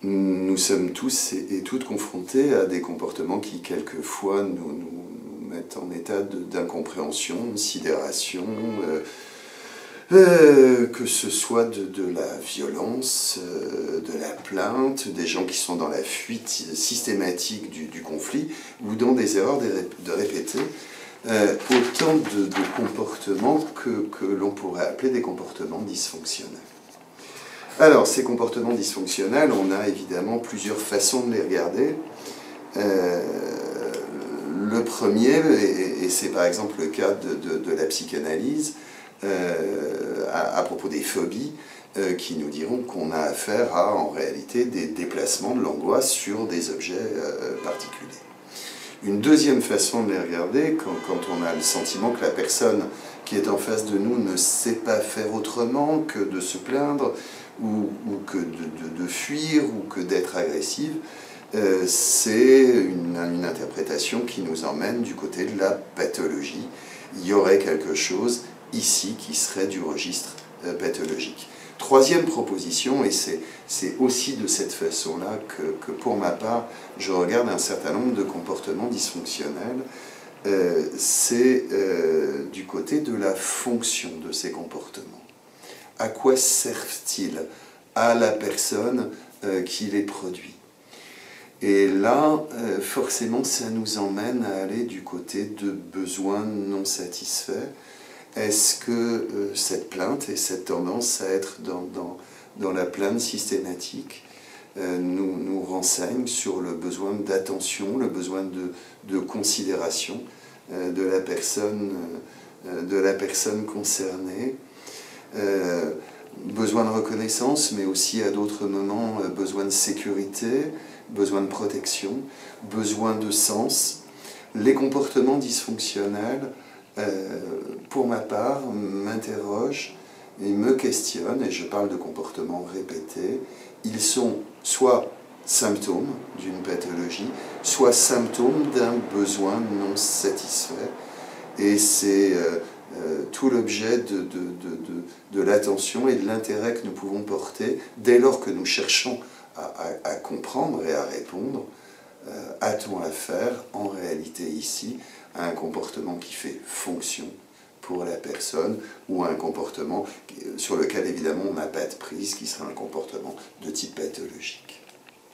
Nous sommes tous et toutes confrontés à des comportements qui, quelquefois, nous mettent en état d'incompréhension, de sidération, que ce soit de la violence, de la plainte, des gens qui sont dans la fuite systématique du conflit, ou dans des erreurs de répéter, autant de comportements que l'on pourrait appeler des comportements dysfonctionnels. Alors, ces comportements dysfonctionnels, on a évidemment plusieurs façons de les regarder. Le premier, et c'est par exemple le cas de la psychanalyse, à propos des phobies, qui nous diront qu'on a affaire à, en réalité, des déplacements de l'angoisse sur des objets particuliers. Une deuxième façon de les regarder, quand on a le sentiment que la personne qui est en face de nous ne sait pas faire autrement que de se plaindre, ou que de fuir, ou que d'être agressive, c'est une interprétation qui nous emmène du côté de la pathologie. Il y aurait quelque chose ici qui serait du registre pathologique. Troisième proposition, et c'est aussi de cette façon-là que pour ma part, je regarde un certain nombre de comportements dysfonctionnels, c'est du côté de la fonction de ces comportements. À quoi servent-ils à la personne qui les produit? Et là, forcément, ça nous emmène à aller du côté de besoins non satisfaits. Est-ce que cette plainte et cette tendance à être dans la plainte systématique nous renseigne sur le besoin d'attention, le besoin de considération de la personne concernée, besoin de reconnaissance, mais aussi à d'autres moments besoin de sécurité, besoin de protection, besoin de sens. Les comportements dysfonctionnels, pour ma part, m'interrogent et me questionnent, et je parle de comportements répétés. Ils sont soit symptômes d'une pathologie, soit symptômes d'un besoin non satisfait. Et c'est tout l'objet de l'attention et de l'intérêt que nous pouvons porter dès lors que nous cherchons à comprendre et à répondre. A-t-on affaire en réalité ici à un comportement qui fait fonction pour la personne, ou à un comportement sur lequel évidemment on n'a pas de prise, qui serait un comportement de type pathologique?